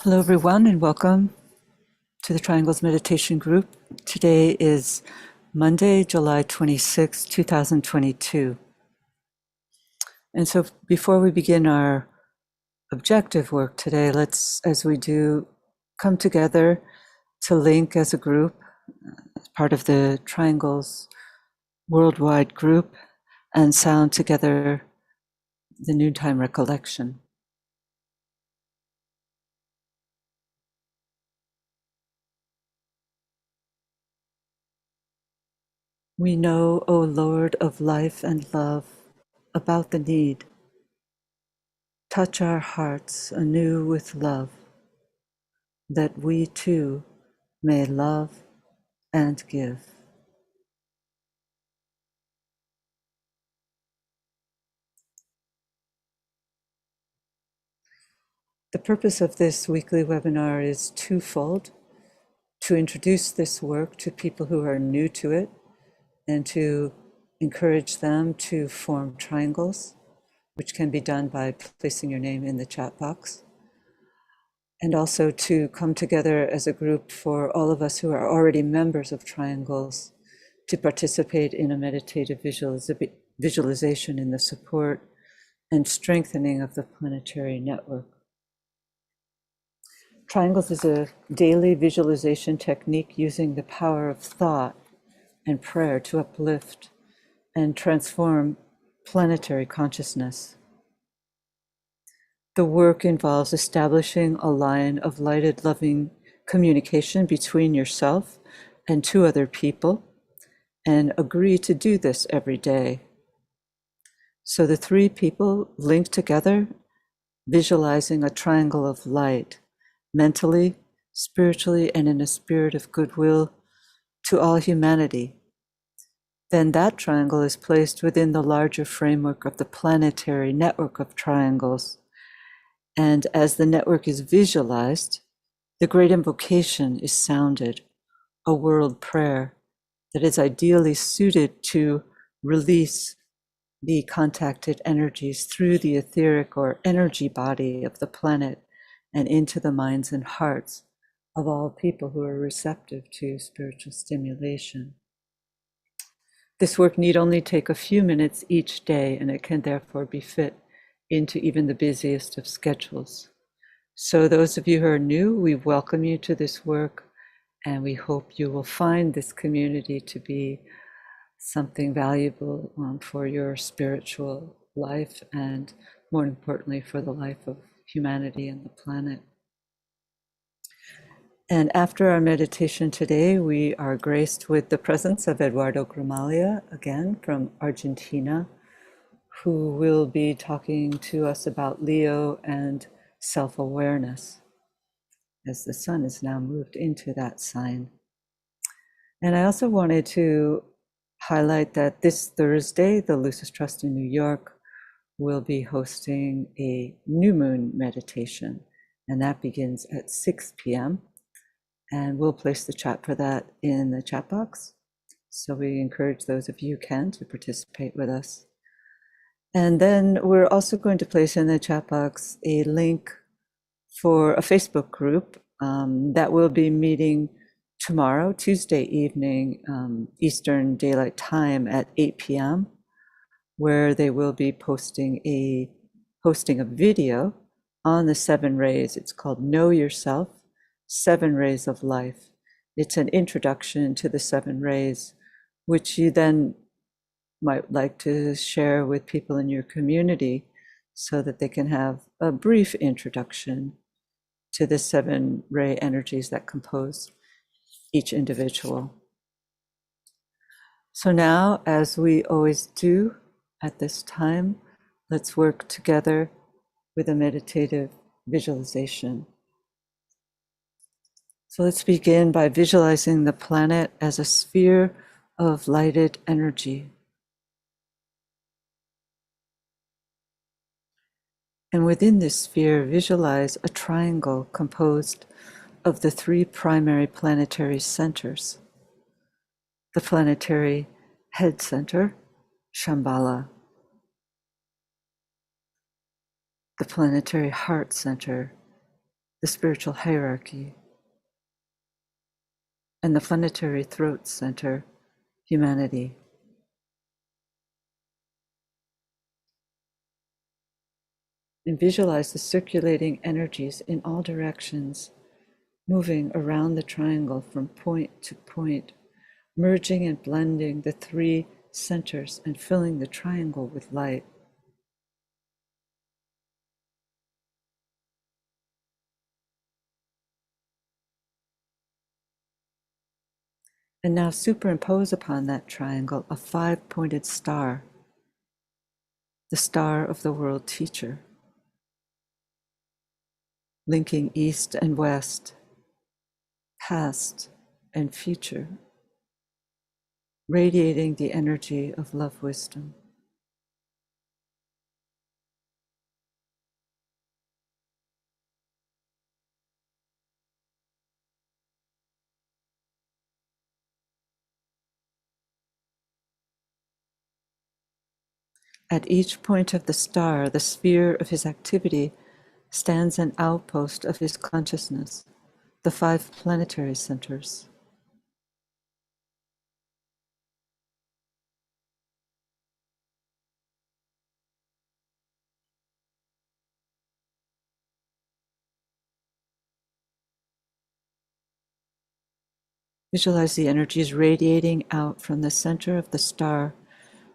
Hello, everyone, and welcome to the Triangles Meditation Group. Today is Monday, July 26, 2022. And so before we begin our objective work today, let's, as we do, come together to link as a group, as part of the Triangles worldwide group, and sound together the noontime recollection. We know, O Lord of life and love, about the need. Touch our hearts anew with love, that we too may love and give. The purpose of this weekly webinar is twofold: to introduce this work to people who are new to it and to encourage them to form triangles, which can be done by placing your name in the chat box, and also to come together as a group for all of us who are already members of triangles to participate in a meditative visualization in the support and strengthening of the planetary network. Triangles is a daily visualization technique using the power of thought and prayer to uplift and transform planetary consciousness. The work involves establishing a line of lighted, loving communication between yourself and two other people, and agree to do this every day. So the three people link together, visualizing a triangle of light, mentally, spiritually, and in a spirit of goodwill to all humanity. Then that triangle is placed within the larger framework of the planetary network of triangles. And as the network is visualized, the great invocation is sounded, a world prayer that is ideally suited to release the contacted energies through the etheric or energy body of the planet and into the minds and hearts of all people who are receptive to spiritual stimulation. This work need only take a few minutes each day, and it can therefore be fit into even the busiest of schedules. So those of you who are new, we welcome you to this work, and we hope you will find this community to be something valuable for your spiritual life, and more importantly, for the life of humanity and the planet. And after our meditation today, we are graced with the presence of Eduardo Gramalia, again from Argentina, who will be talking to us about Leo and self-awareness, as the sun is now moved into that sign. And I also wanted to highlight that this Thursday, the Lucis Trust in New York will be hosting a new moon meditation, and that begins at 6 p.m. And we'll place the chat for that in the chat box. So we encourage those of you who can to participate with us. And then we're also going to place in the chat box a link for a Facebook group that will be meeting tomorrow, Tuesday evening, Eastern Daylight Time at 8 p.m., where they will be posting a video on the 7 rays. It's called Know Yourself, 7 Rays of Life. It's an introduction to the 7 rays, which you then might like to share with people in your community so that they can have a brief introduction to the 7 ray energies that compose each individual. So now, as we always do at this time, let's work together with a meditative visualization. So let's begin by visualizing the planet as a sphere of lighted energy. And within this sphere, visualize a triangle composed of the 3 primary planetary centers: the planetary head center, Shambhala; the planetary heart center, the spiritual hierarchy, and the planetary throat center, humanity. And visualize the circulating energies in all directions, moving around the triangle from point to point, merging and blending the three centers and filling the triangle with light. And now superimpose upon that triangle a 5-pointed star, the star of the world teacher, linking east and west, past and future, radiating the energy of love wisdom. At each point of the star, the sphere of his activity, stands an outpost of his consciousness, the 5 planetary centers. Visualize the energies radiating out from the center of the star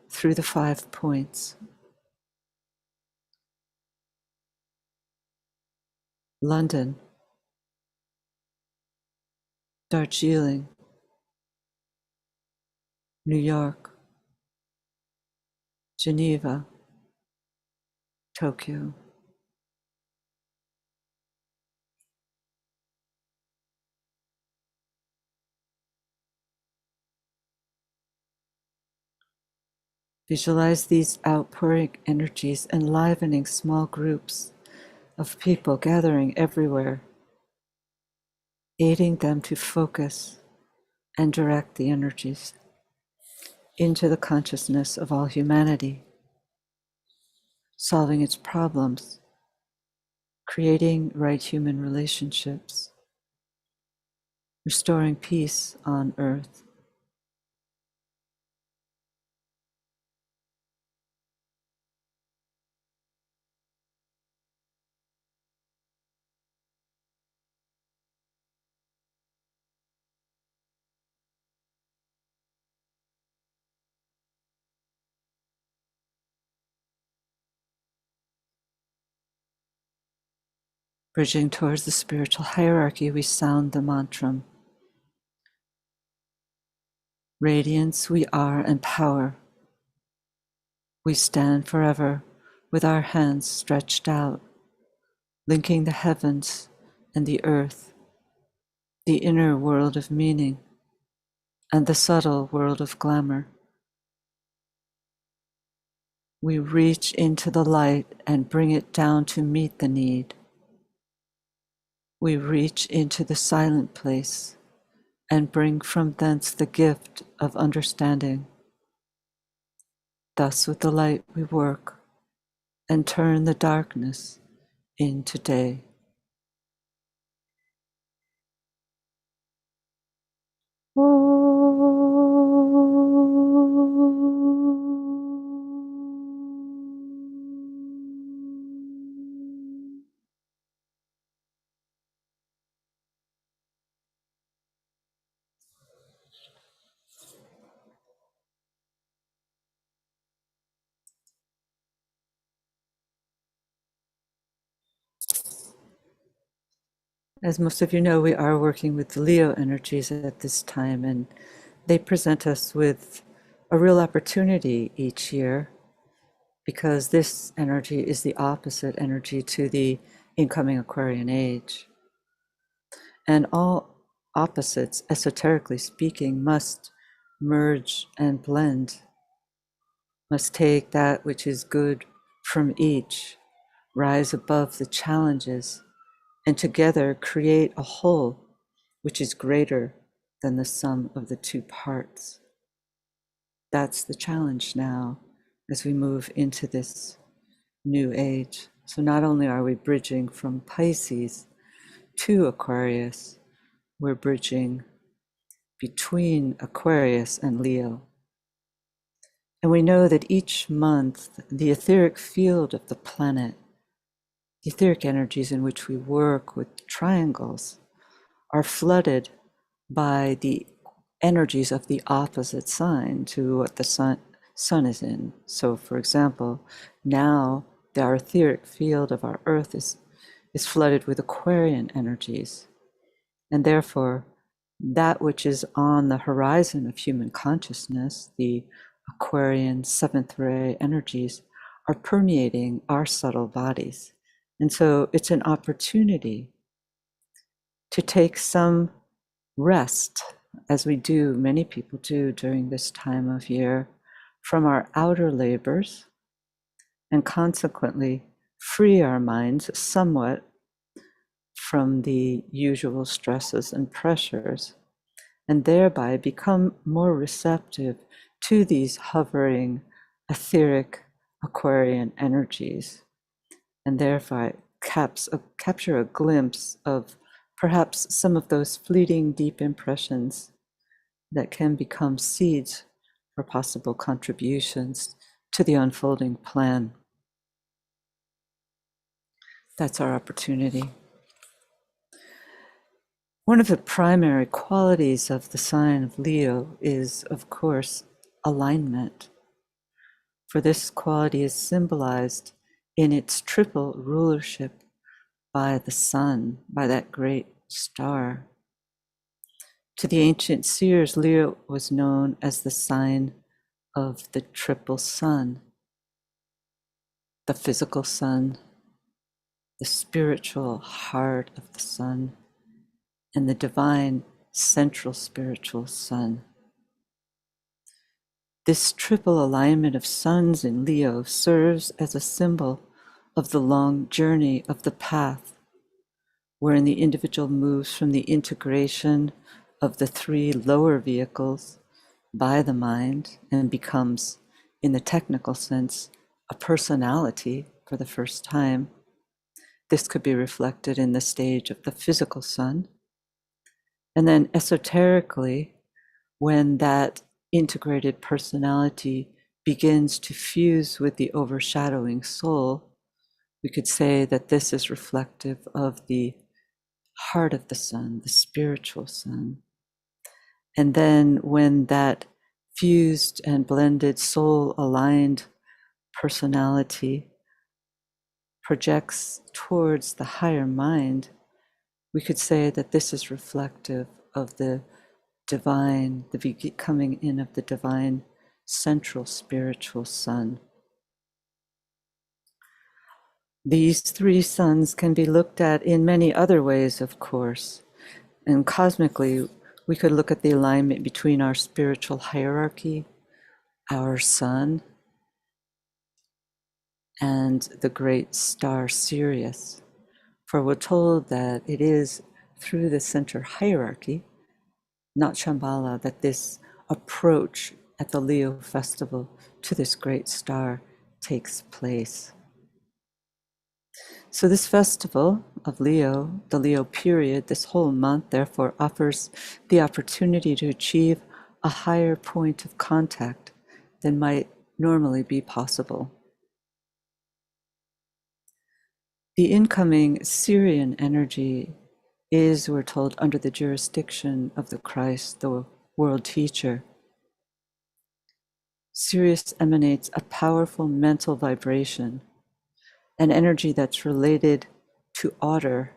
through the 5 points. London, Darjeeling, New York, Geneva, Tokyo. Visualize these outpouring energies enlivening small groups of people gathering everywhere, aiding them to focus and direct the energies into the consciousness of all humanity, solving its problems, creating right human relationships, restoring peace on earth. Bridging towards the spiritual hierarchy, we sound the mantra. Radiance we are and power. We stand forever with our hands stretched out, linking the heavens and the earth, the inner world of meaning and the subtle world of glamour. We reach into the light and bring it down to meet the need. We reach into the silent place and bring from thence the gift of understanding. Thus with the light we work and turn the darkness into day. As most of you know, we are working with the Leo energies at this time, and they present us with a real opportunity each year because this energy is the opposite energy to the incoming Aquarian age. And all opposites, esoterically speaking, must merge and blend, must take that which is good from each, rise above the challenges, and together create a whole which is greater than the sum of the 2 parts. That's the challenge now as we move into this new age. So not only are we bridging from Pisces to Aquarius. We're bridging between Aquarius and Leo. And we know that each month, the etheric field of the planet, the etheric energies in which we work with triangles, are flooded by the energies of the opposite sign to what the sun is in. So, for example, now our etheric field of our Earth is flooded with Aquarian energies. And therefore, that which is on the horizon of human consciousness, the Aquarian seventh ray energies, are permeating our subtle bodies. And so it's an opportunity to take some rest, as we do, many people do during this time of year, from our outer labors, and consequently free our minds somewhat from the usual stresses and pressures, and thereby become more receptive to these hovering etheric Aquarian energies, and thereby capture a glimpse of perhaps some of those fleeting deep impressions that can become seeds for possible contributions to the unfolding plan. That's our opportunity. One of the primary qualities of the sign of Leo is, of course, alignment. For this quality is symbolized in its triple rulership by the sun, by that great star. To the ancient seers, Leo was known as the sign of the triple sun, the physical sun, the spiritual heart of the sun, and the divine central spiritual sun. This triple alignment of suns in Leo serves as a symbol of the long journey of the path, wherein the individual moves from the integration of the three lower vehicles by the mind and becomes, in the technical sense, a personality for the first time. This could be reflected in the stage of the physical sun. And then esoterically, when that integrated personality begins to fuse with the overshadowing soul, we could say that this is reflective of the heart of the sun, the spiritual sun. And then when that fused and blended soul aligned personality projects towards the higher mind, we could say that this is reflective of the divine, the coming in of the divine central spiritual sun. These three suns can be looked at in many other ways, of course. And cosmically, we could look at the alignment between our spiritual hierarchy, our sun, and the great star Sirius. For we're told that it is through the center hierarchy, not Shambhala, that this approach at the Leo festival to this great star takes place. So this festival of Leo, the Leo period, this whole month, therefore, offers the opportunity to achieve a higher point of contact than might normally be possible. The incoming Syrian energy is, we're told, under the jurisdiction of the Christ, the world teacher. Sirius emanates a powerful mental vibration, an energy that's related to order,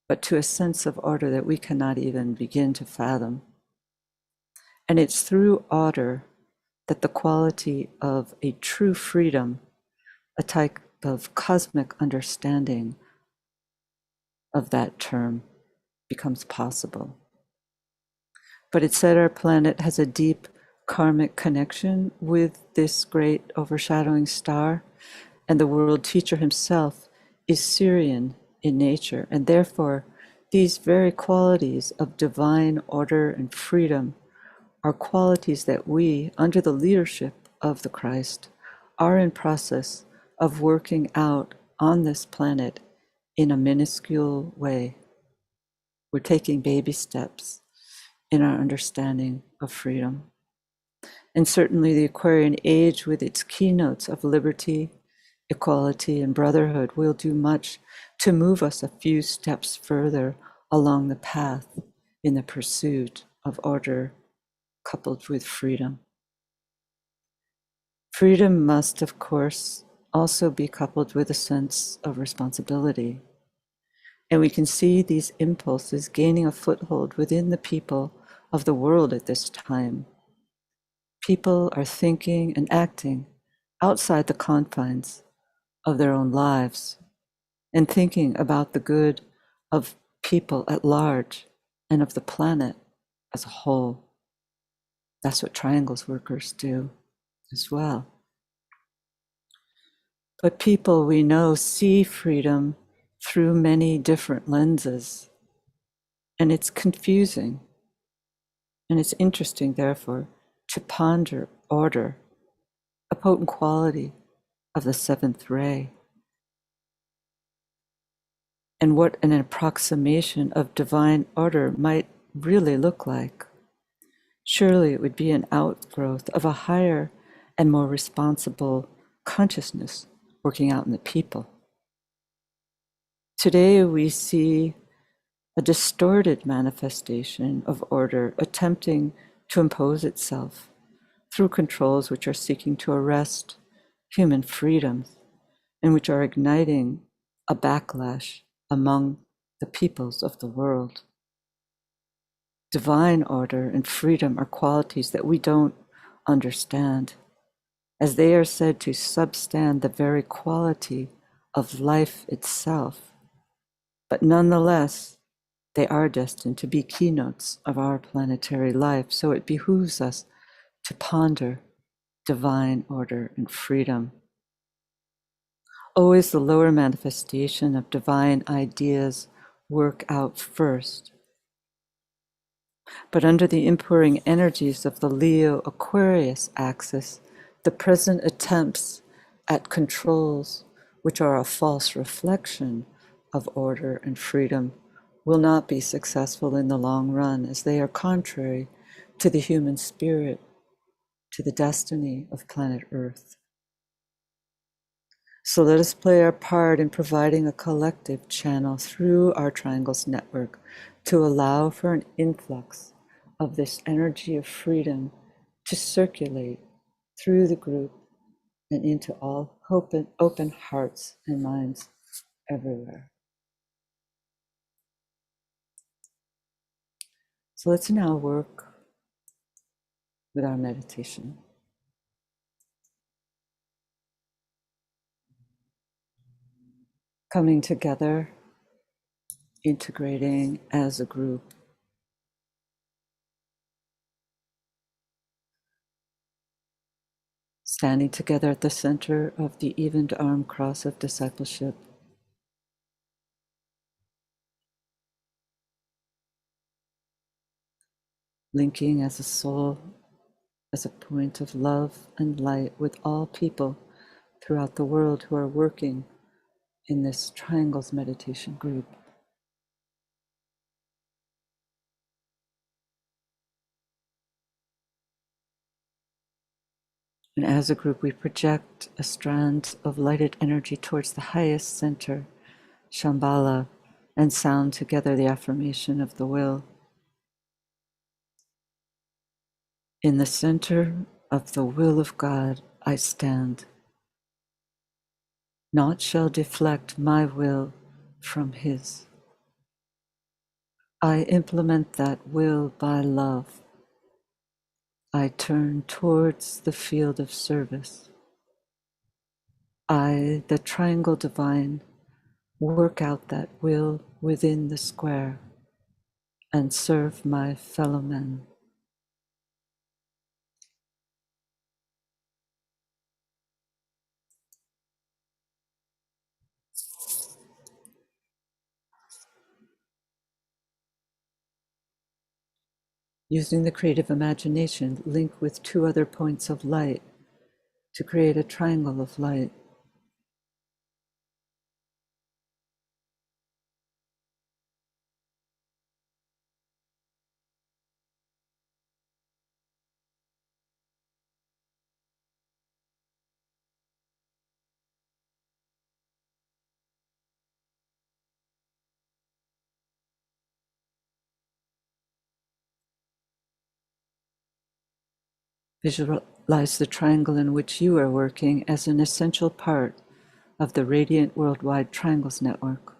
but to a sense of order that we cannot even begin to fathom. And it's through order that the quality of a true freedom, a type of cosmic understanding of that term, becomes possible. But it's said our planet has a deep karmic connection with this great overshadowing star, and the world teacher himself is Syrian in nature, and therefore these very qualities of divine order and freedom are qualities that we, under the leadership of the Christ, are in process of working out on this planet in a minuscule way. We're taking baby steps in our understanding of freedom. And certainly the Aquarian age, with its keynotes of liberty, equality, and brotherhood, will do much to move us a few steps further along the path in the pursuit of order coupled with freedom. Freedom must, of course, also be coupled with a sense of responsibility. And we can see these impulses gaining a foothold within the people of the world at this time. People are thinking and acting outside the confines of their own lives and thinking about the good of people at large and of the planet as a whole. That's what Triangles workers do as well. But people, we know, see freedom through many different lenses, and it's confusing. And it's interesting, therefore, to ponder order, a potent quality of the seventh ray, and what an approximation of divine order might really look like. Surely it would be an outgrowth of a higher and more responsible consciousness working out in the people. Today we see a distorted manifestation of order attempting to impose itself through controls which are seeking to arrest human freedoms and which are igniting a backlash among the peoples of the world. Divine order and freedom are qualities that we don't understand, as they are said to substand the very quality of life itself. But nonetheless, they are destined to be keynotes of our planetary life, so it behooves us to ponder divine order and freedom. Always the lower manifestation of divine ideas work out first. But under the impouring energies of the Leo-Aquarius axis, the present attempts at controls, which are a false reflection of order and freedom, will not be successful in the long run, as they are contrary to the human spirit, to the destiny of planet Earth. So let us play our part in providing a collective channel through our Triangles network to allow for an influx of this energy of freedom to circulate through the group and into all open hearts and minds everywhere. So let's now work with our meditation. Coming together, integrating as a group. Standing together at the center of the evened arm cross of discipleship. Linking as a soul, as a point of love and light with all people throughout the world who are working in this Triangles meditation group. And as a group, we project a strand of lighted energy towards the highest center, Shambhala, and sound together the affirmation of the will. In the center of the will of God, I stand. Naught shall deflect my will from His. I implement that will by love. I turn towards the field of service. I, the triangle divine, work out that will within the square and serve my fellow men. Using the creative imagination, link with two other points of light to create a triangle of light. Visualize the triangle in which you are working as an essential part of the radiant worldwide triangles network.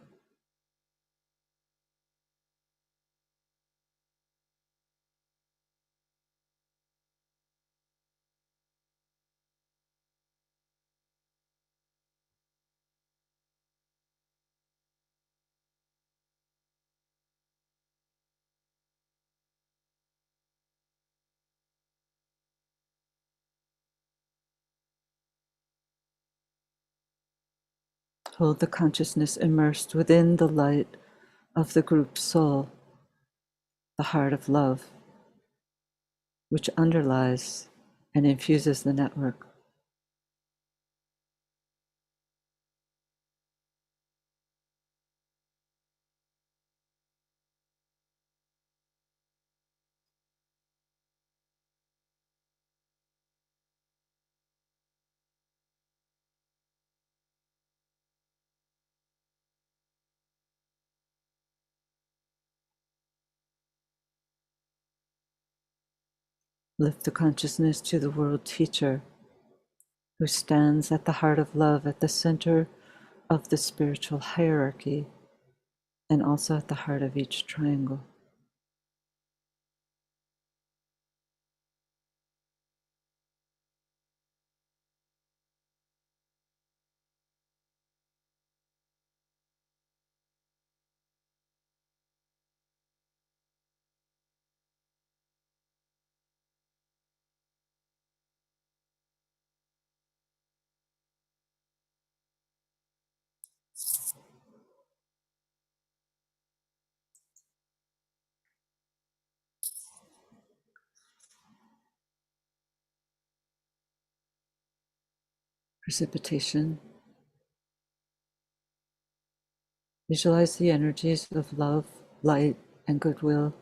Hold the consciousness immersed within the light of the group soul, the heart of love, which underlies and infuses the network. Lift the consciousness to the world teacher who stands at the heart of love at the center of the spiritual hierarchy and also at the heart of each triangle. Precipitation. Visualize the energies of love, light, and goodwill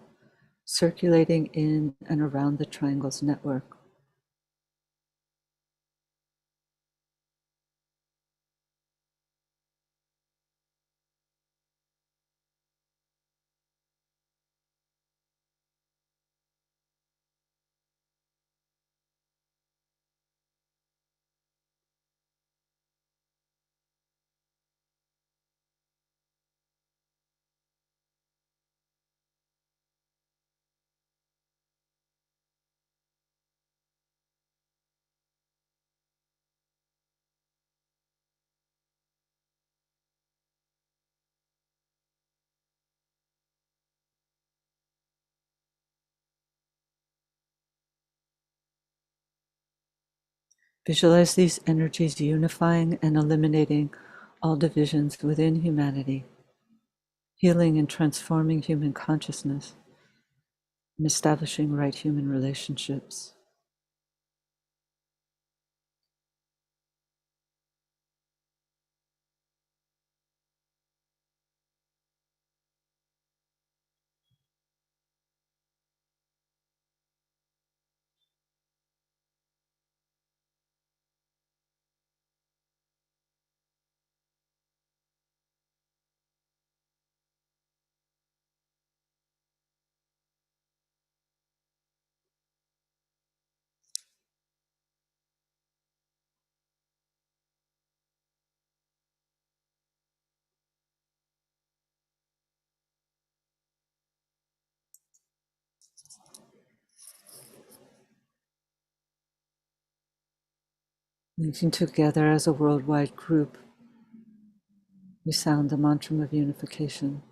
circulating in and around the triangle's network. Visualize these energies unifying and eliminating all divisions within humanity, healing and transforming human consciousness, and establishing right human relationships. Linking together as a worldwide group, we sound the mantra of unification.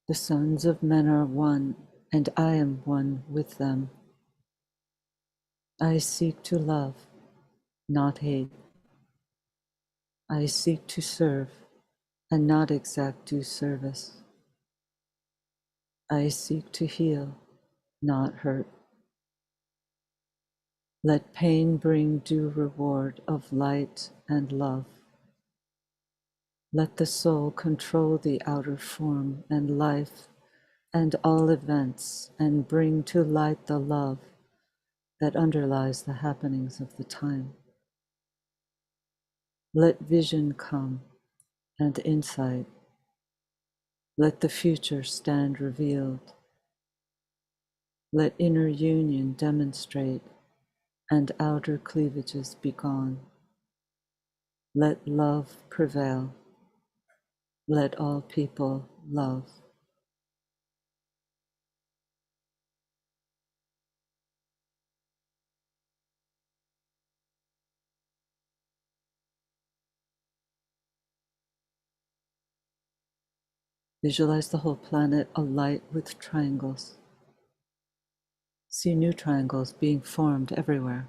The sons of men are one, and I am one with them. I seek to love, not hate. I seek to serve, and not exact due service. I seek to heal, not hurt. Let pain bring due reward of light and love. Let the soul control the outer form and life and all events, and bring to light the love that underlies the happenings of the time. Let vision come and insight. Let the future stand revealed. Let inner union demonstrate and outer cleavages be gone. Let love prevail. Let all people love. Visualize the whole planet alight with triangles. See new triangles being formed everywhere.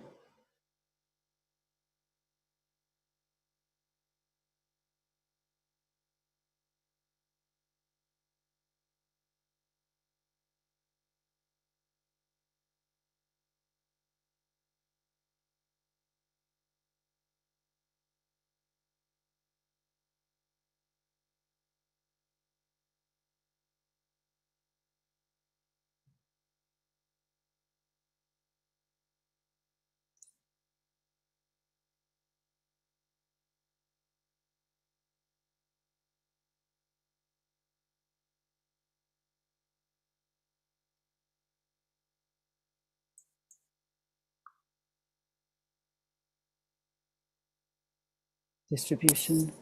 Distribution.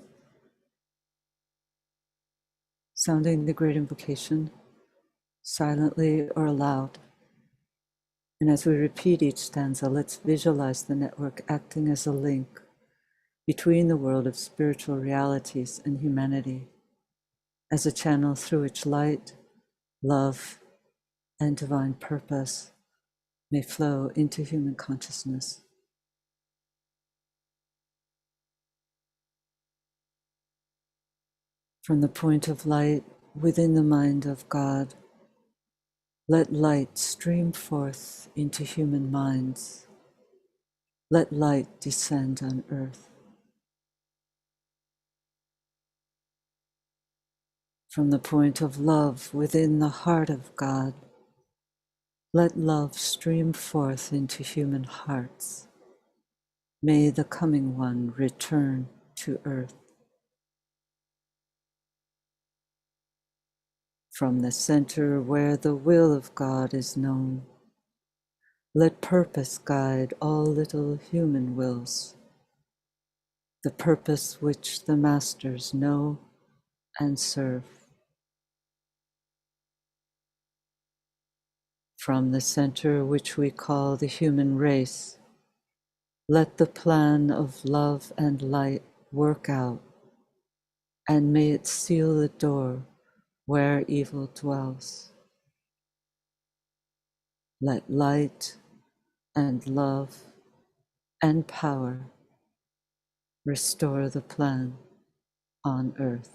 Sounding the great invocation, silently or aloud. And as we repeat each stanza, let's visualize the network acting as a link between the world of spiritual realities and humanity, as a channel through which light, love, and divine purpose may flow into human consciousness. From the point of light within the mind of God, let light stream forth into human minds. Let light descend on earth. From the point of love within the heart of God, let love stream forth into human hearts. May the coming one return to earth. From the center where the will of God is known, let purpose guide all little human wills, the purpose which the masters know and serve. From the center which we call the human race, let the plan of love and light work out, and may it seal the door where evil dwells. Let light and love and power restore the plan on earth.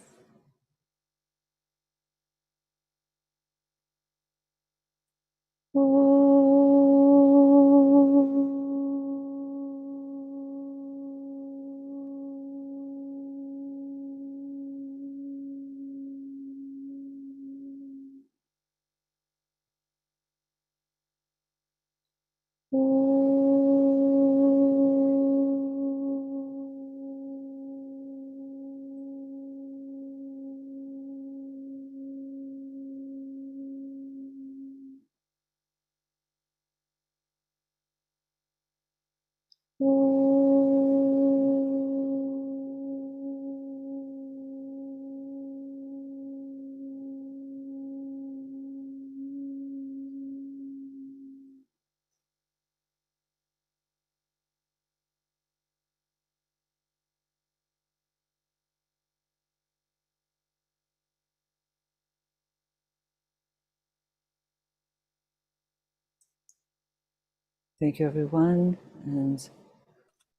Thank you, everyone, and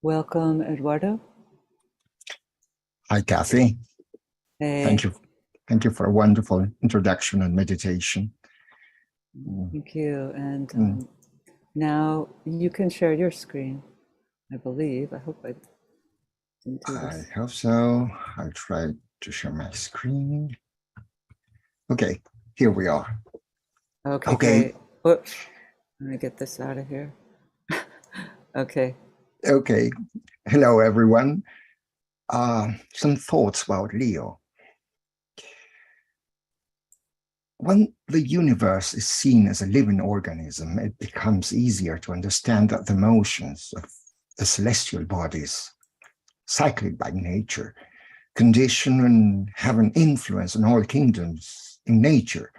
welcome, Eduardo. Hi, Kathy. Hey. Thank you. Thank you for a wonderful introduction and meditation. Thank you. And now you can share your screen, I believe. I hope I didn't do this. I hope so. I'll try to share my screen. Okay, here we are. Okay, great. Whoops. Let me get this out of here. Okay. Okay. Hello, everyone. Some thoughts about Leo. when the universe is seen as a living organism, it becomes easier to understand that the motions of the celestial bodies, cyclic by nature, condition and have an influence on all kingdoms in nature.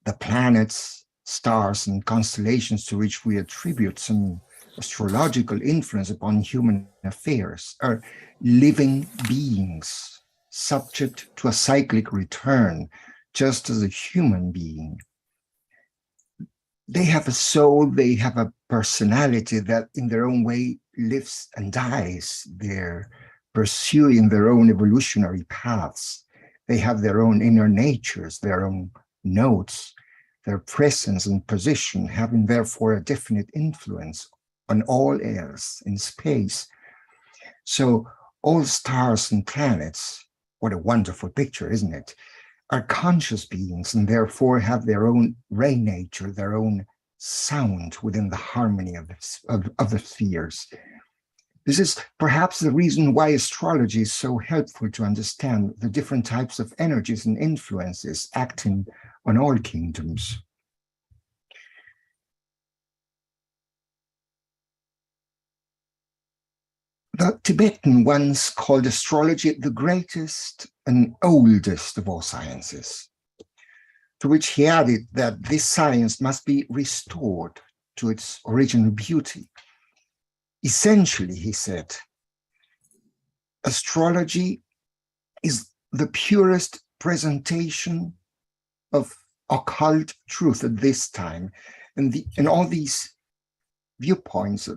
The planets, stars, and constellations to which we attribute some astrological influence upon human affairs are living beings subject to a cyclic return, just as a human being. They have a soul, they have a personality that in their own way lives and dies. They're pursuing their own evolutionary paths. They have their own inner natures, their own notes, their presence and position, having therefore a definite influence on all else in space. So all stars and planets, what a wonderful picture, isn't it, are conscious beings and therefore have their own ray nature, their own sound within the harmony of the spheres. This is perhaps the reason why astrology is so helpful to understand the different types of energies and influences acting on all kingdoms. The Tibetan once called astrology the greatest and oldest of all sciences, to which he added that this science must be restored to its original beauty. Essentially, he said, astrology is the purest presentation of occult truth at this time, and all these viewpoints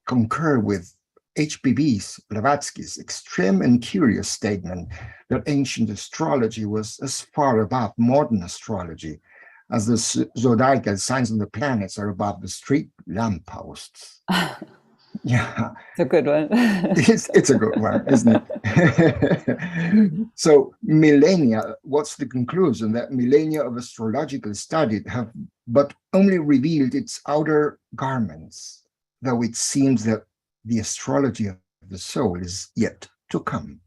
concur with H.P.B.'s Blavatsky's extreme and curious statement that ancient astrology was as far above modern astrology as the zodiacal signs of the planets are above the street lampposts. Yeah, It's a good one. it's a good one, isn't it? So millennia, what's the conclusion? That millennia of astrological study have but only revealed its outer garments, though it seems that the astrology of the soul is yet to come.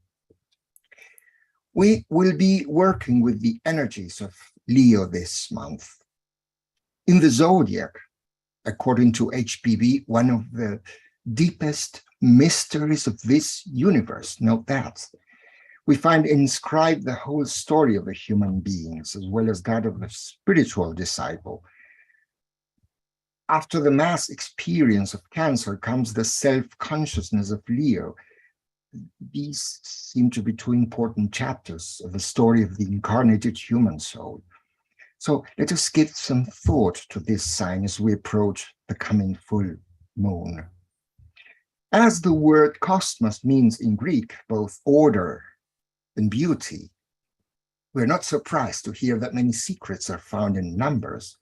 We will be working with the energies of Leo this month. In the zodiac, according to HPV, one of the deepest mysteries of this universe, note that, we find inscribed the whole story of the human beings, as well as that of the spiritual disciple. After the mass experience of Cancer comes the self-consciousness of Leo. These seem to be two important chapters of the story of the incarnated human soul. So let us give some thought to this sign as we approach the coming full moon. As the word cosmos means in Greek both order and beauty, we're not surprised to hear that many secrets are found in numbers.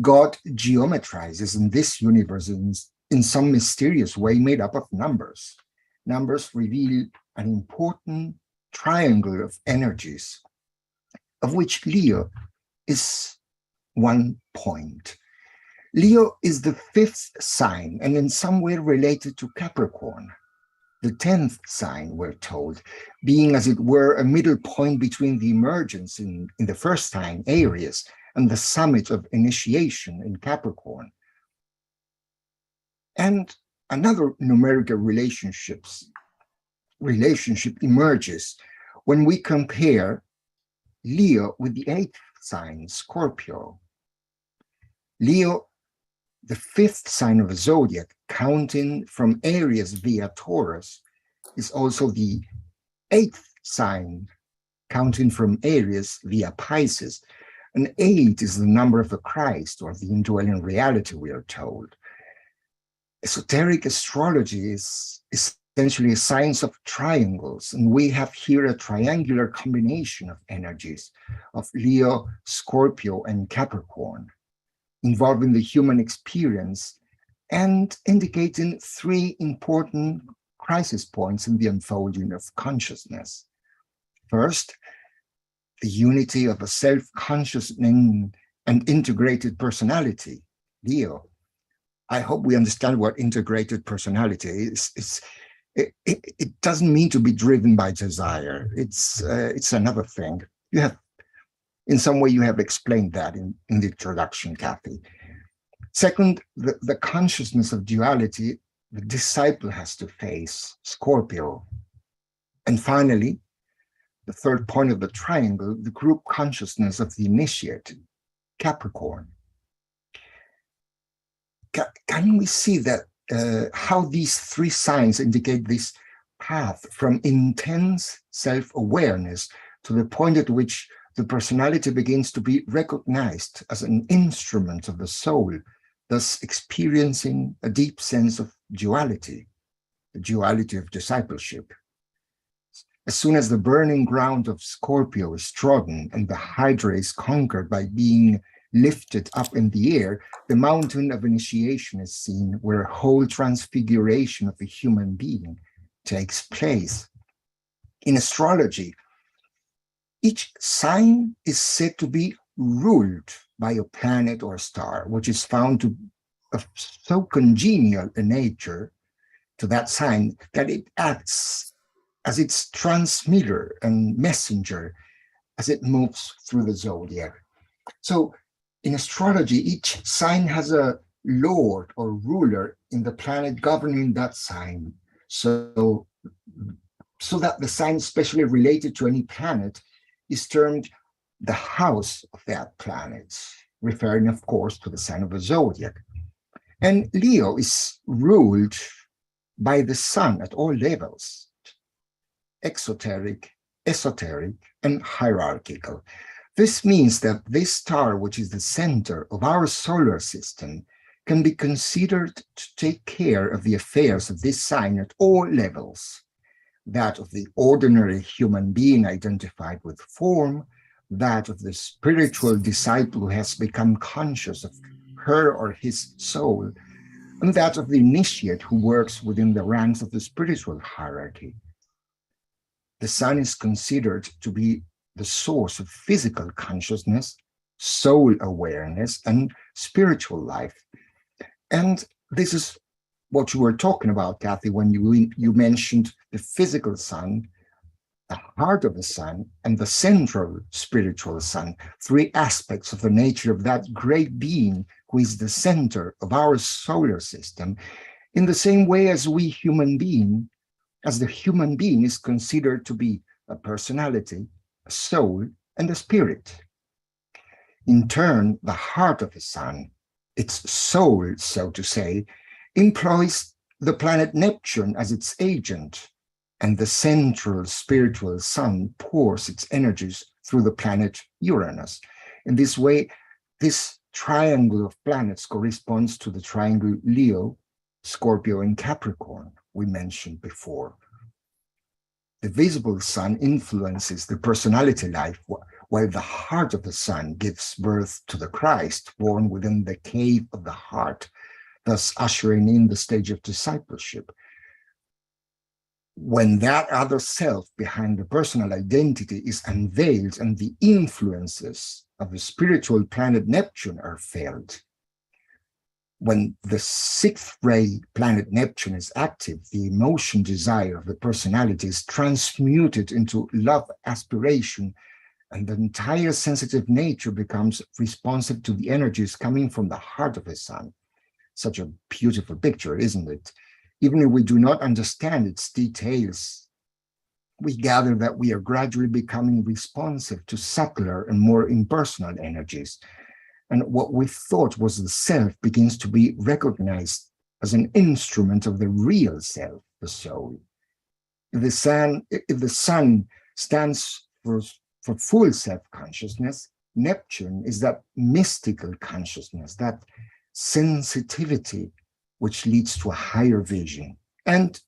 God geometrizes in this universe in some mysterious way made up of numbers. Numbers reveal an important triangle of energies, of which Leo is one point. Leo is the fifth sign and in some way related to Capricorn. The 10th sign, we're told, being as it were a middle point between the emergence in the first sign, Aries, and the summit of initiation in Capricorn. And another numerical relationship emerges when we compare Leo with the 8th sign, Scorpio. Leo, the 5th sign of the zodiac, counting from Aries via Taurus, is also the 8th sign, counting from Aries via Pisces. And 8 is the number of the Christ, or the indwelling reality, we are told. Esoteric astrology is essentially a science of triangles, and we have here a triangular combination of energies of Leo, Scorpio, and Capricorn, involving the human experience and indicating three important crisis points in the unfolding of consciousness. First, the unity of a self-conscious and integrated personality, Leo. I hope we understand what integrated personality is. It doesn't mean to be driven by desire. It's another thing. You have In some way, you have explained that in the introduction, Kathy. Second, the consciousness of duality the disciple has to face, Scorpio. And finally, the third point of the triangle, the group consciousness of the initiate, Capricorn. Can we see that how these three signs indicate this path from intense self-awareness to the point at which the personality begins to be recognized as an instrument of the soul, thus experiencing a deep sense of duality, the duality of discipleship. As soon as the burning ground of Scorpio is trodden and the Hydra is conquered by being lifted up in the air, the mountain of initiation is seen, where a whole transfiguration of the human being takes place. In astrology, each sign is said to be ruled by a planet or star, which is found to of so congenial a nature to that sign that it acts as its transmitter and messenger as it moves through the zodiac. So in astrology, each sign has a lord or ruler in the planet governing that sign. So that the sign specially related to any planet is termed the house of that planet, referring, of course, to the sign of the zodiac. And Leo is ruled by the sun at all levels, exoteric, esoteric, and hierarchical. This means that this star, which is the center of our solar system, can be considered to take care of the affairs of this sign at all levels, that of the ordinary human being identified with form, that of the spiritual disciple who has become conscious of her or his soul, and that of the initiate who works within the ranks of the spiritual hierarchy. The sun is considered to be the source of physical consciousness, soul awareness, and spiritual life. And this is what you were talking about, Kathy, when you mentioned the physical sun, the heart of the sun, and the central spiritual sun, three aspects of the nature of that great being who is the center of our solar system, in the same way as the human being is considered to be a personality, a soul, and a spirit. In turn, the heart of the sun, its soul, so to say, employs the planet Neptune as its agent, and the central spiritual sun pours its energies through the planet Uranus. In this way, this triangle of planets corresponds to the triangle Leo, Scorpio, and Capricorn we mentioned before. The visible sun influences the personality life, while the heart of the sun gives birth to the Christ born within the cave of the heart, thus ushering in the stage of discipleship. When that other self behind the personal identity is unveiled and the influences of the spiritual planet Neptune are felt, when the sixth ray planet Neptune is active, the emotion desire of the personality is transmuted into love aspiration, and the entire sensitive nature becomes responsive to the energies coming from the heart of the sun. Such a beautiful picture, isn't it? Even if we do not understand its details, we gather that we are gradually becoming responsive to subtler and more impersonal energies. And what we thought was the self begins to be recognized as an instrument of the real self, the soul. If the sun stands for full self-consciousness, Neptune is that mystical consciousness, that sensitivity which leads to a higher vision. And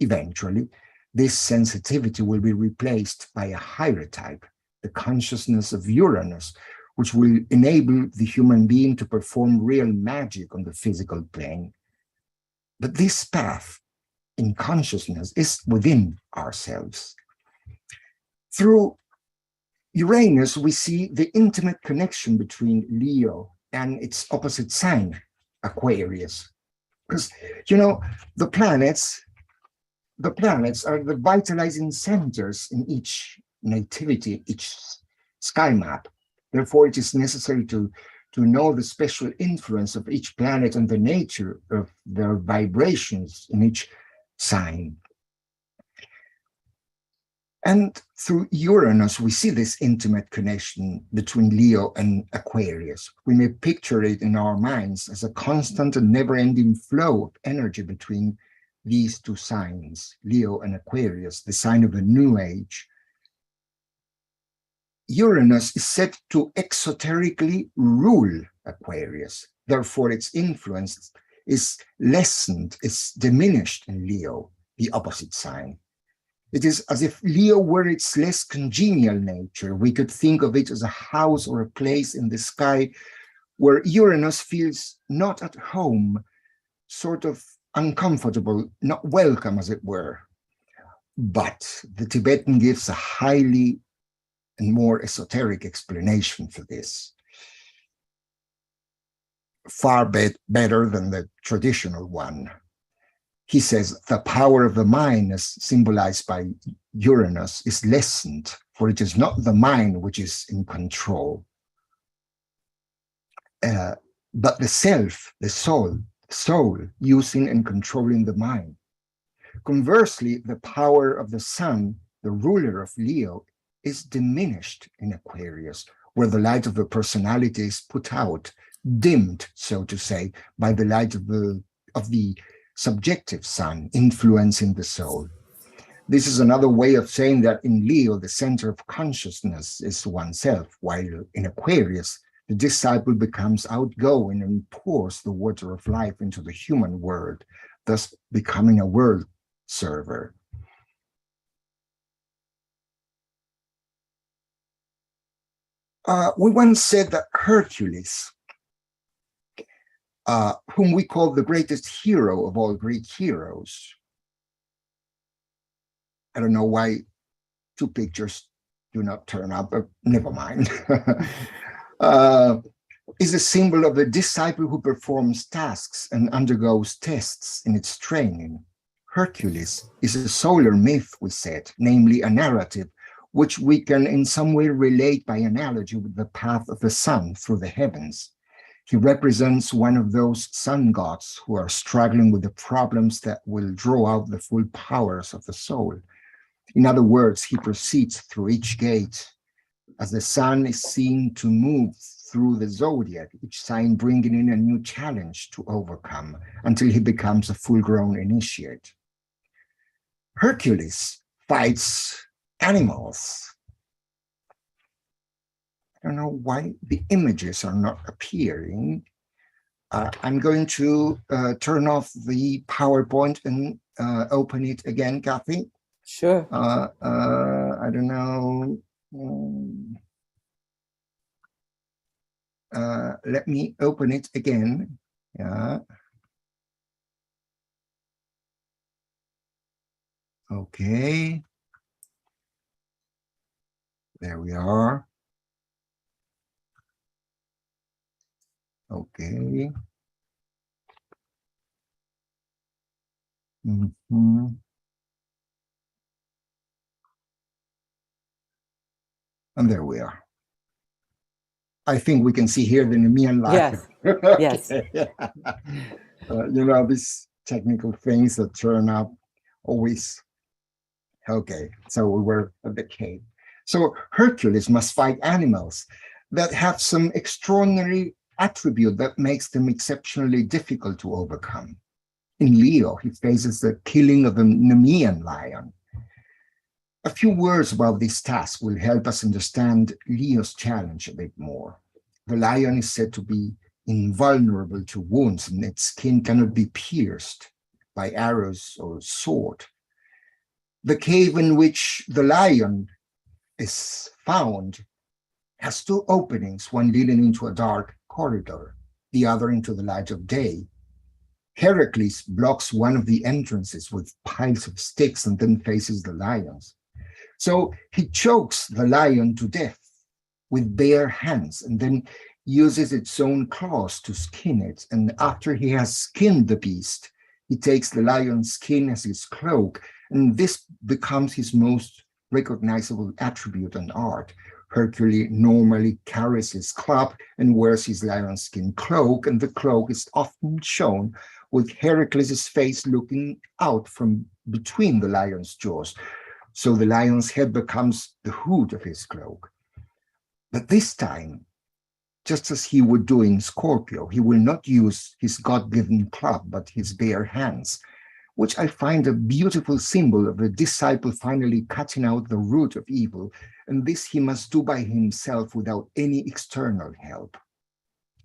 eventually, this sensitivity will be replaced by a higher type, the consciousness of Uranus, which will enable the human being to perform real magic on the physical plane. But this path in consciousness is within ourselves. Through Uranus, we see the intimate connection between Leo and its opposite sign, Aquarius. Because, the planets are the vitalizing centers in each nativity, each sky map. Therefore, it is necessary to know the special influence of each planet and the nature of their vibrations in each sign. And through Uranus, we see this intimate connection between Leo and Aquarius. We may picture it in our minds as a constant and never-ending flow of energy between these two signs, Leo and Aquarius, the sign of a new age. Uranus is said to exoterically rule Aquarius. Therefore, its influence is lessened, is diminished in Leo, the opposite sign. It is as if Leo were its less congenial nature. We could think of it as a house or a place in the sky where Uranus feels not at home, sort of uncomfortable, not welcome, as it were. But the Tibetan gives a highly and more esoteric explanation for this, far better than the traditional one. He says the power of the mind, as symbolized by Uranus, is lessened, for it is not the mind which is in control, but the self, the soul using and controlling the mind. Conversely, the power of the sun, the ruler of Leo, is diminished in Aquarius, where the light of the personality is put out, dimmed, so to say, by the light of the subjective sun influencing the soul. This is another way of saying that in Leo, the center of consciousness is oneself, while in Aquarius, the disciple becomes outgoing and pours the water of life into the human world, thus becoming a world server. We once said that Hercules, whom we call the greatest hero of all Greek heroes. I don't know why two pictures do not turn up, but never mind. Is a symbol of a disciple who performs tasks and undergoes tests in its training. Hercules is a solar myth, we said, namely a narrative which we can in some way relate by analogy with the path of the sun through the heavens. He represents one of those sun gods who are struggling with the problems that will draw out the full powers of the soul. In other words, he proceeds through each gate as the sun is seen to move through the zodiac, each sign bringing in a new challenge to overcome until he becomes a full-grown initiate. Hercules fights animals. I don't know why the images are not appearing. I'm going to turn off the PowerPoint and open it again, Kathy. Sure. I don't know. Let me open it again. Yeah. Okay. There we are. Okay. Mm-hmm. And there we are. I think we can see here the Nomian line. Yes. Okay. Yes. You know, these technical things that turn up always. Okay, so we were at the cave. So Hercules must fight animals that have some extraordinary attribute that makes them exceptionally difficult to overcome. In Leo, he faces the killing of a Nomian lion. A few words about this task will help us understand Leo's challenge a bit more. The lion is said to be invulnerable to wounds, and its skin cannot be pierced by arrows or sword. The cave in which the lion is found has two openings, one leading into a dark corridor, the other into the light of day. Heracles blocks one of the entrances with piles of sticks and then faces the lions. So he chokes the lion to death with bare hands and then uses its own claws to skin it. And after he has skinned the beast, he takes the lion's skin as his cloak, and this becomes his most recognizable attribute in art. Hercules normally carries his club and wears his lion skin cloak, and the cloak is often shown with Heracles' face looking out from between the lion's jaws. So the lion's head becomes the hood of his cloak. But this time, just as he would do in Scorpio, he will not use his God-given club, but his bare hands, which I find a beautiful symbol of a disciple finally cutting out the root of evil, and this he must do by himself without any external help.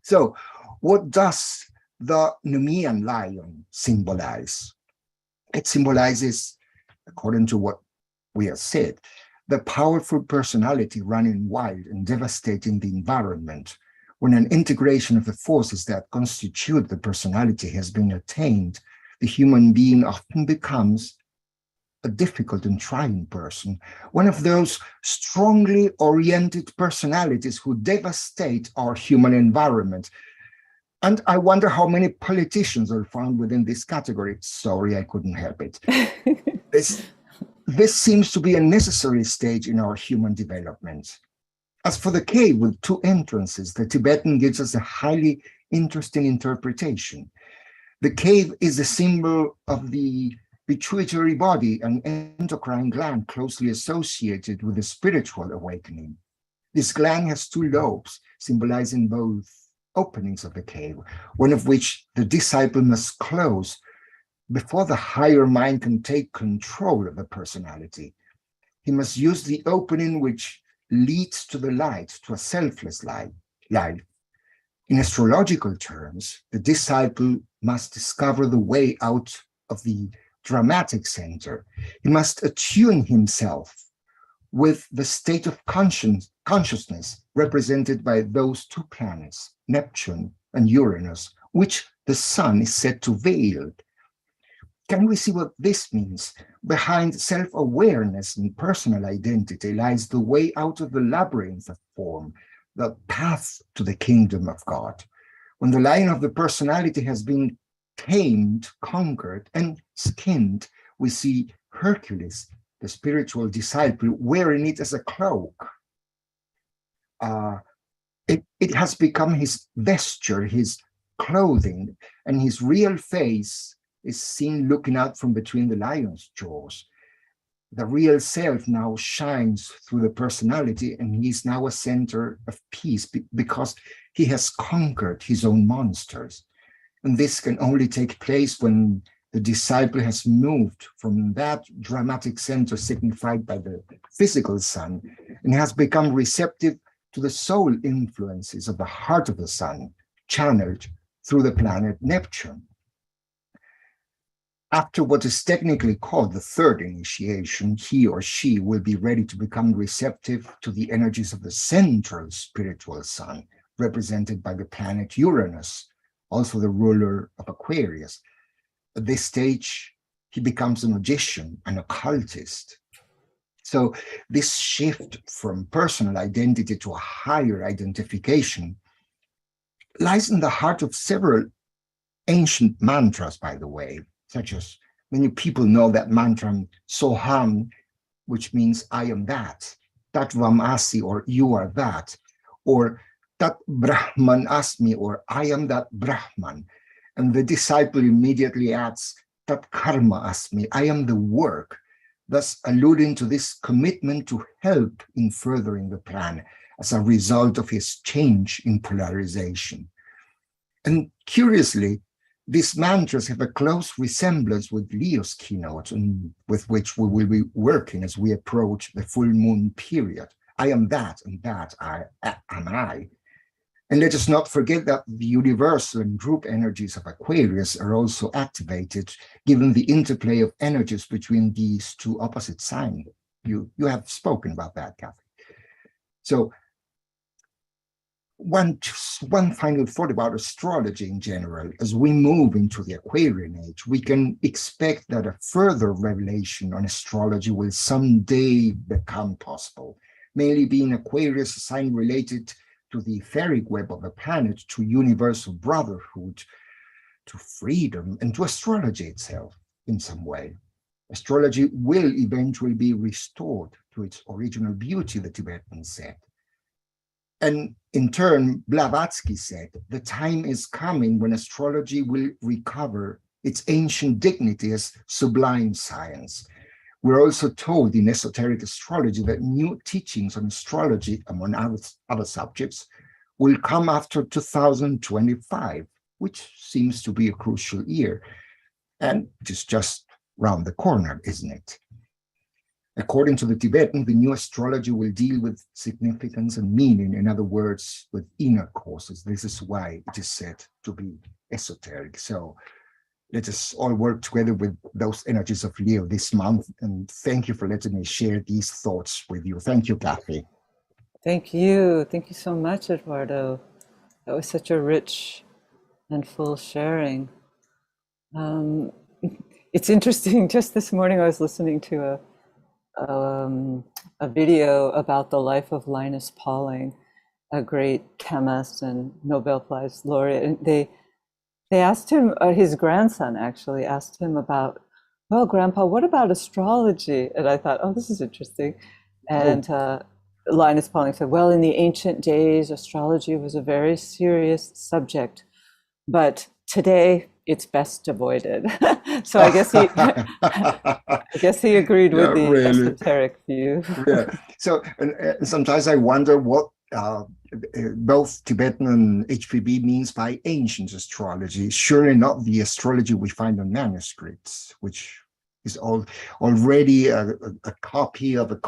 So, what does the Nomian lion symbolize? It symbolizes, according to what we have said, the powerful personality running wild and devastating the environment. When an integration of the forces that constitute the personality has been attained, the human being often becomes a difficult and trying person, one of those strongly oriented personalities who devastate our human environment. And I wonder how many politicians are found within this category. Sorry, I couldn't help it. This seems to be a necessary stage in our human development. As for the cave with two entrances, the Tibetan gives us a highly interesting interpretation. The cave is a symbol of the pituitary body, an endocrine gland closely associated with the spiritual awakening. This gland has two lobes, symbolizing both openings of the cave, one of which the disciple must close before the higher mind can take control of the personality. He must use the opening which leads to the light, to a selfless life. In astrological terms, the disciple must discover the way out of the dramatic center. He must attune himself with the state of consciousness represented by those two planets, Neptune and Uranus, which the sun is said to veil. Can we see what this means? Behind self-awareness and personal identity lies the way out of the labyrinth of form, the path to the kingdom of God. When the lion of the personality has been tamed, conquered, and skinned, we see Hercules, the spiritual disciple, wearing it as a cloak. It has become his vesture, his clothing, and his real face is seen looking out from between the lion's jaws. The real self now shines through the personality, and he's now a center of peace because he has conquered his own monsters. And this can only take place when the disciple has moved from that dramatic center signified by the physical sun and has become receptive to the soul influences of the heart of the sun, channeled through the planet Neptune. After what is technically called the third initiation, he or she will be ready to become receptive to the energies of the central spiritual sun, represented by the planet Uranus, also the ruler of Aquarius. At this stage, he becomes a magician, an occultist. So this shift from personal identity to a higher identification lies in the heart of several ancient mantras, by the way, such as many people know that mantra Soham, which means I am that, Tatvam Asi, or you are that, or Tat Brahman Asmi, or I am that Brahman. And the disciple immediately adds Tat Karma Asmi, I am the work, thus alluding to this commitment to help in furthering the plan as a result of his change in polarization. And curiously, these mantras have a close resemblance with Leo's keynote, and with which we will be working as we approach the full moon period. I am that, and that am I. And let us not forget that the universal and group energies of Aquarius are also activated, given the interplay of energies between these two opposite signs. You have spoken about that, Kathy. So one final thought about astrology in general. As we move into the Aquarian age, we can expect that a further revelation on astrology will someday become possible, mainly being Aquarius a sign related to the etheric web of the planet, to universal brotherhood, to freedom, and to astrology itself in some way. Astrology will eventually be restored to its original beauty, the Tibetans said. And in turn, Blavatsky said, the time is coming when astrology will recover its ancient dignity as sublime science. We're also told in esoteric astrology that new teachings on astrology, among other subjects, will come after 2025, which seems to be a crucial year. And it is just round the corner, isn't it? According to the Tibetan, the new astrology will deal with significance and meaning, in other words, with inner causes. This is why it is said to be esoteric. So let us all work together with those energies of Leo this month. And thank you for letting me share these thoughts with you. Thank you, Kathy. Thank you. Thank you so much, Eduardo. That was such a rich and full sharing. It's interesting. Just this morning, I was listening to a video about the life of Linus Pauling, a great chemist and Nobel Prize laureate. And they asked him, his grandson actually asked him about, well, Grandpa, what about astrology? And I thought, oh, this is interesting. And Linus Pauling said, well, in the ancient days, astrology was a very serious subject, but today it's best avoided. So I guess he agreed with the really esoteric view. Yeah. So sometimes I wonder what both Tibetan and HPB means by ancient astrology. Surely not the astrology we find on manuscripts, which is already a copy of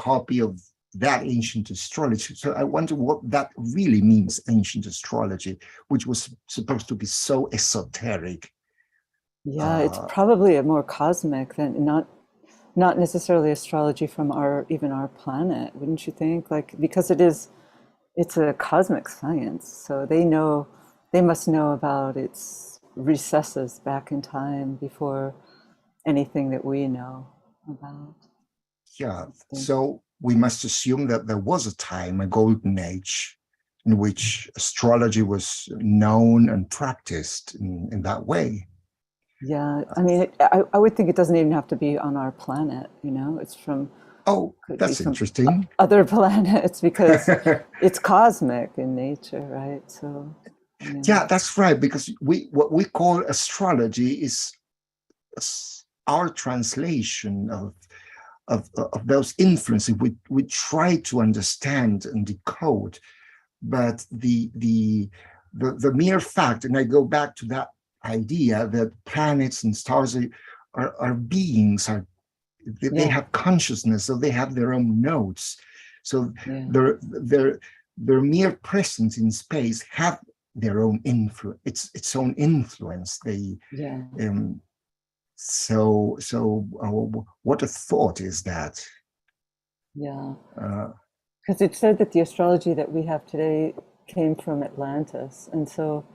that ancient astrology. So I wonder what that really means, ancient astrology, which was supposed to be so esoteric. Yeah, it's probably a more cosmic than not necessarily astrology from even our planet, wouldn't you think? Like, because it's a cosmic science, so they must know about its recesses back in time before anything that we know about. Yeah, so we must assume that there was a time, a golden age, in which astrology was known and practiced in that way. Yeah, I mean, I would think it doesn't even have to be on our planet, it's from that's interesting. Other planets, because it's cosmic in nature, right? So yeah, that's right, because what we call astrology is our translation of those influences we try to understand and decode. But the mere fact, and I go back to that idea that planets and stars are beings, they have consciousness, so they have their own nodes. So their mere presence in space have their own influence, its own influence. So what a thought is that? Yeah. Because it said that the astrology that we have today came from Atlantis. And so,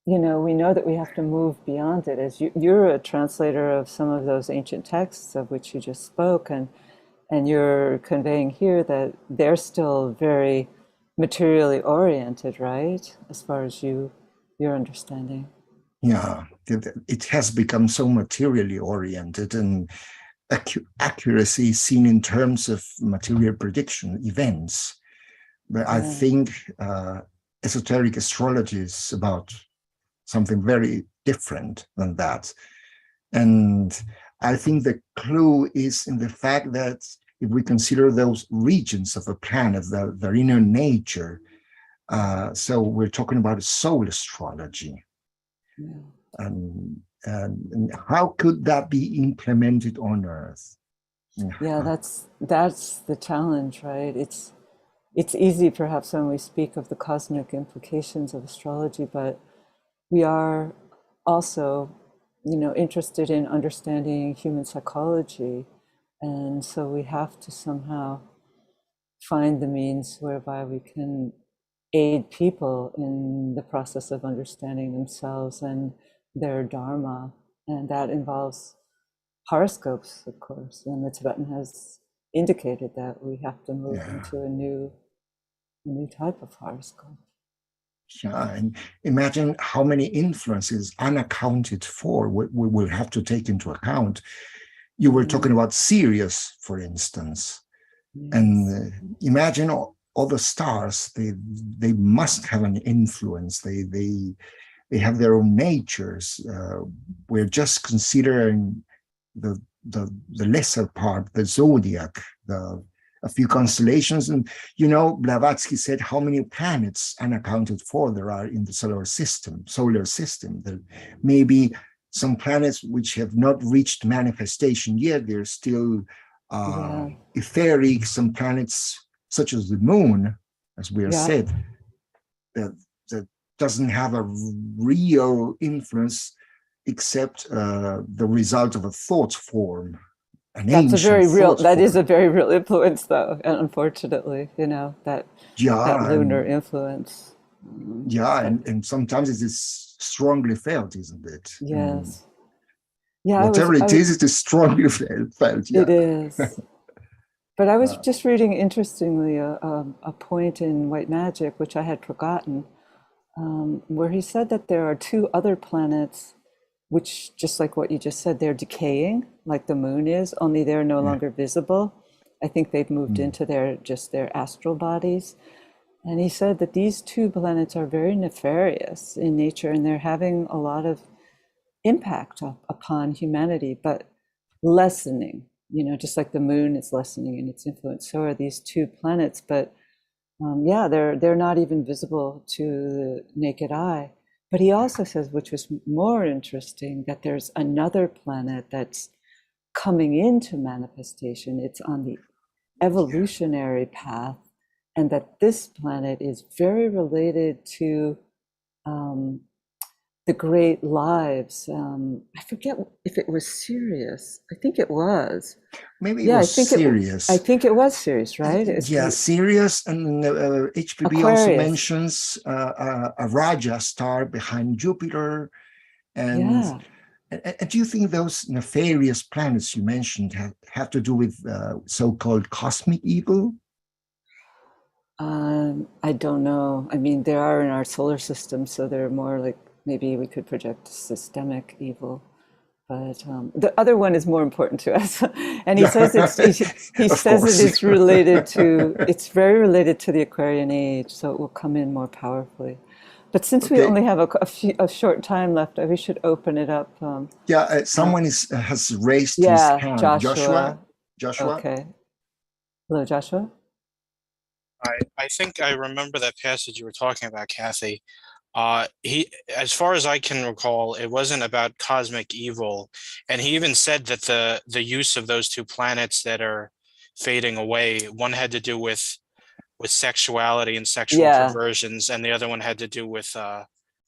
we know that we have to move beyond it. As you're a translator of some of those ancient texts of which you just spoke, and you're conveying here that they're still very materially oriented, right? As far as your understanding. Yeah, it has become so materially oriented, and accuracy seen in terms of material prediction events. But I think esoteric astrology is about something very different than that. And I think the clue is in the fact that if we consider those regions of a planet, their inner nature, so we're talking about a soul astrology. And how could that be implemented on Earth? Yeah, that's the challenge, right? It's easy perhaps when we speak of the cosmic implications of astrology, but we are also, interested in understanding human psychology. And so we have to somehow find the means whereby we can aid people in the process of understanding themselves and their dharma. And that involves horoscopes, of course. And the Tibetan has indicated that we have to move into a new type of horoscope. Yeah, and imagine how many influences unaccounted for we will have to take into account. You were talking about Sirius, for instance, and imagine all the stars. They must have an influence. They have their own natures. We're just considering the lesser part, the zodiac, a few constellations. And, Blavatsky said how many planets unaccounted for there are in the solar system. There may be some planets which have not reached manifestation yet. They're still etheric. Some planets, such as the moon, as we have said, that doesn't have a real influence except the result of a thought form. That is a very real influence, though, and unfortunately, that lunar influence. And sometimes it is strongly felt, isn't it? Yes. Whatever it is strongly felt. It is. But I was just reading, interestingly, a point in White Magic, which I had forgotten, where he said that there are two other planets which, just like what you just said, they're decaying, like the moon is, only they're no longer visible. I think they've moved into their astral bodies. And he said that these two planets are very nefarious in nature, and they're having a lot of impact upon humanity, but lessening, just like the moon is lessening in its influence, so are these two planets. But they're not even visible to the naked eye. But he also says, which was more interesting, that there's another planet that's coming into manifestation. It's on the evolutionary path, and that this planet is very related to the great lives. I forget if it was Sirius. I think it was. Maybe it was Sirius. I think it was Sirius, right? Sirius, and HPB also mentions a Raja star behind Jupiter. And do you think those nefarious planets you mentioned have to do with so-called cosmic evil? I don't know. I mean, there are in our solar system, so they're more like, maybe we could project systemic evil, but the other one is more important to us. And he says it's very related to the Aquarian age, so it will come in more powerfully. But since we only have a short time left, we should open it up. Someone has raised his hand. Joshua. Okay. Hello, Joshua. I think I remember that passage you were talking about, Kathy. He, as far as I can recall, it wasn't about cosmic evil, and he even said that the use of those two planets that are fading away, one had to do with sexuality and sexual perversions, and the other one had to do with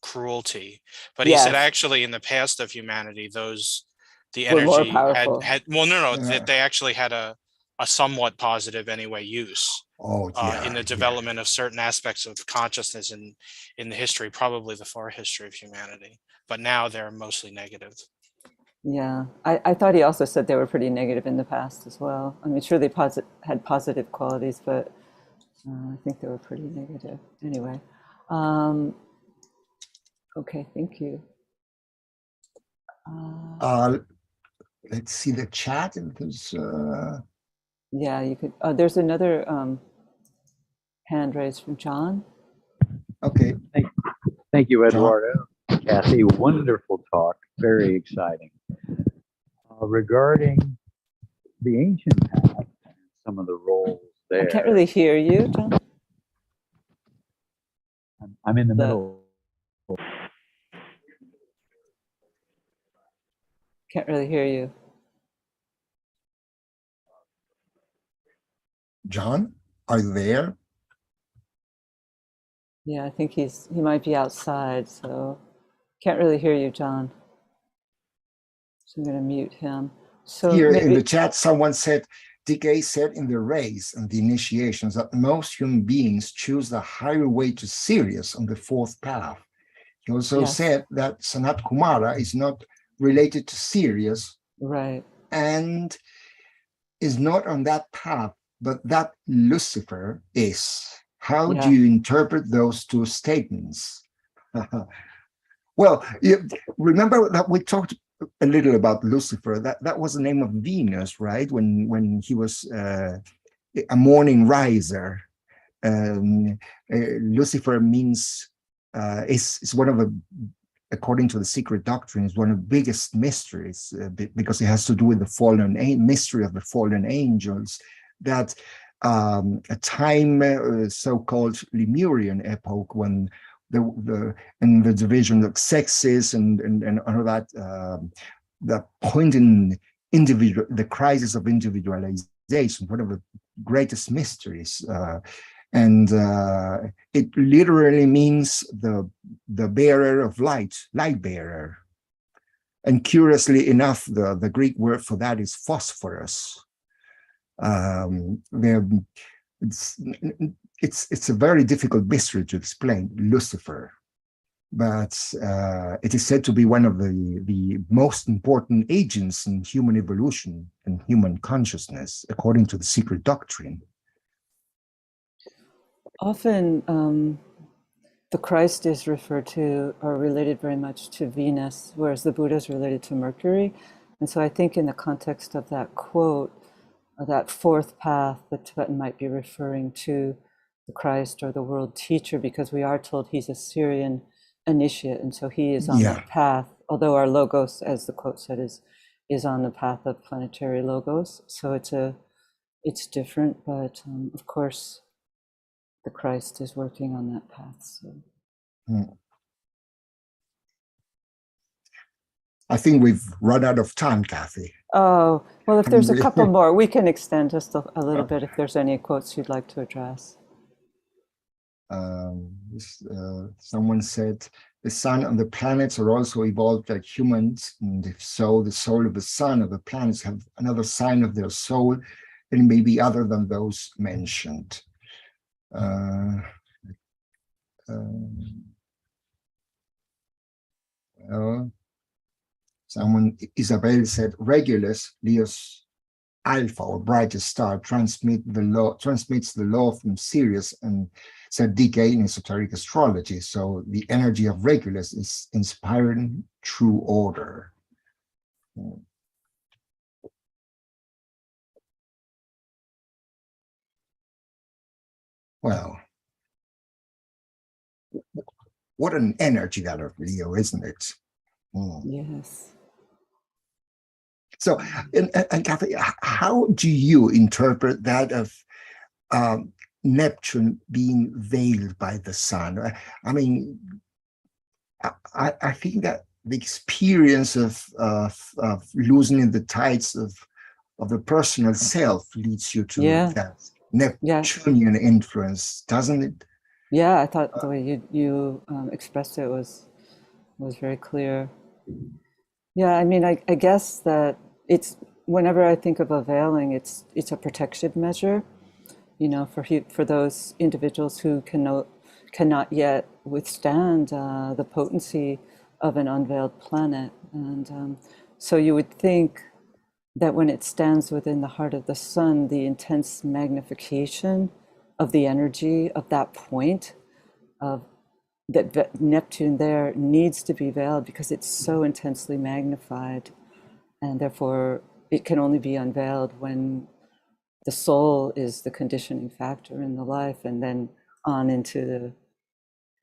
cruelty. But he said actually in the past of humanity, the energy that they actually had a somewhat positive anyway use. In the development of certain aspects of consciousness in the history, probably the far history of humanity. But now they're mostly negative. Yeah, I thought he also said they were pretty negative in the past as well. I mean, sure, they had positive qualities, but I think they were pretty negative. Anyway, okay, thank you. Let's see the chat. Yeah, you could. There's another hand raised from John. Okay. Thank you, Eduardo. Kathy, wonderful talk. Very exciting. Regarding the ancient path, some of the roles there. I can't really hear you, John. I'm in the middle. Can't really hear you. John, are you there? Yeah, I think he might be outside, so can't really hear you, John. So I'm going to mute him. So here in the chat, someone said, DK said in the race and the initiations that most human beings choose the higher way to Sirius on the fourth path. He also said that Sanat Kumara is not related to Sirius, right, and is not on that path, but that Lucifer is. How do you interpret those two statements? Well, remember that we talked a little about Lucifer. That was the name of Venus, right? When he was a morning riser. Lucifer means is one of the, according to the secret doctrine, is one of the biggest mysteries because it has to do with the mystery of the fallen angels. That a time, so-called Lemurian epoch, when in the division of sexes and all that, the point in the crisis of individualization, one of the greatest mysteries. And it literally means the bearer of light, light bearer. And curiously enough, the Greek word for that is phosphorus. It's a very difficult mystery to explain, Lucifer, but it is said to be one of the most important agents in human evolution and human consciousness, according to the secret doctrine. Often the Christ is referred to or related very much to Venus, whereas the Buddha is related to Mercury. And so I think in the context of that quote, that fourth path, the Tibetan might be referring to the Christ or the world teacher, because we are told he's a Syrian initiate, and so he is on that path, although our logos, as the quote said, is on the path of planetary logos. So it's different, but of course the Christ is working on that path. So I think we've run out of time, Kathy. Oh, well, if there's a couple more, we can extend just a little bit if there's any quotes you'd like to address. Someone said, the sun and the planets are also evolved like humans, and if so, the soul of the sun of the planets have another sign of their soul, and it may be other than those mentioned. Well, Isabel said, Regulus, Leo's alpha or brightest star, transmits the law from Sirius, and said DK in esoteric astrology. So the energy of Regulus is inspiring true order. Well, what an energy that of Leo, isn't it? Yes. So, and Kathy, how do you interpret that of Neptune being veiled by the sun? I mean, I think that the experience of loosening the tides of the personal self leads you to that Neptunian influence, doesn't it? Yeah, I thought the way you expressed it was very clear. Yeah, I mean, I guess that it's, whenever I think of a veiling, it's a protective measure, you know, for those individuals who cannot yet withstand the potency of an unveiled planet. And so you would think that when it stands within the heart of the sun, the intense magnification of the energy of that point, of that Neptune there needs to be veiled because it's so intensely magnified, and therefore it can only be unveiled when the soul is the conditioning factor in the life, and then on into the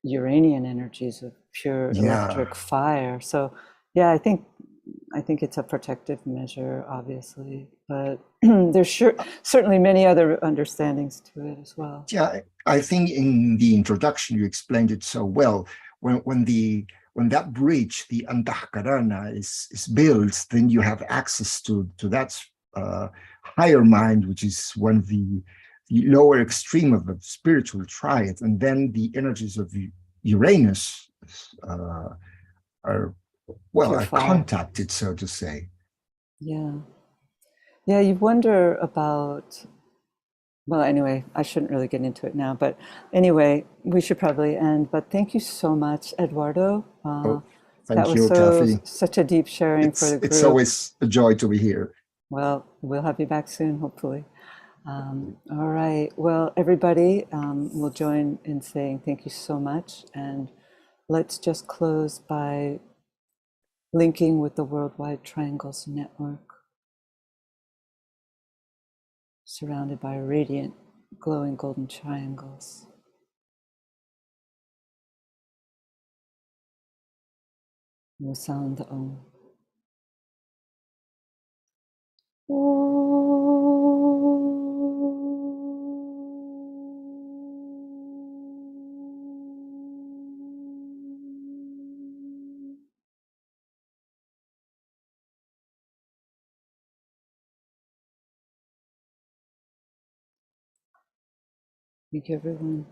Uranian energies of pure electric fire. So yeah, I think it's a protective measure, obviously, but there's certainly many other understandings to it as well. Yeah, I think in the introduction you explained it so well. When that bridge, the Antahkarana, is built, then you have access to that higher mind, which is one of the lower extreme of the spiritual triad, and then the energies of Uranus are contacted, so to say. Yeah, you wonder about. Well, anyway, I shouldn't really get into it now, but anyway, we should probably end. But thank you so much, Eduardo. Thank you, Kathy. Such a deep sharing for the group. It's always a joy to be here. Well, we'll have you back soon, hopefully. All right. Well, everybody will join in saying thank you so much. And let's just close by linking with the Worldwide Triangles Network, surrounded by radiant, glowing golden triangles. And the sound Om. Thank you, everyone.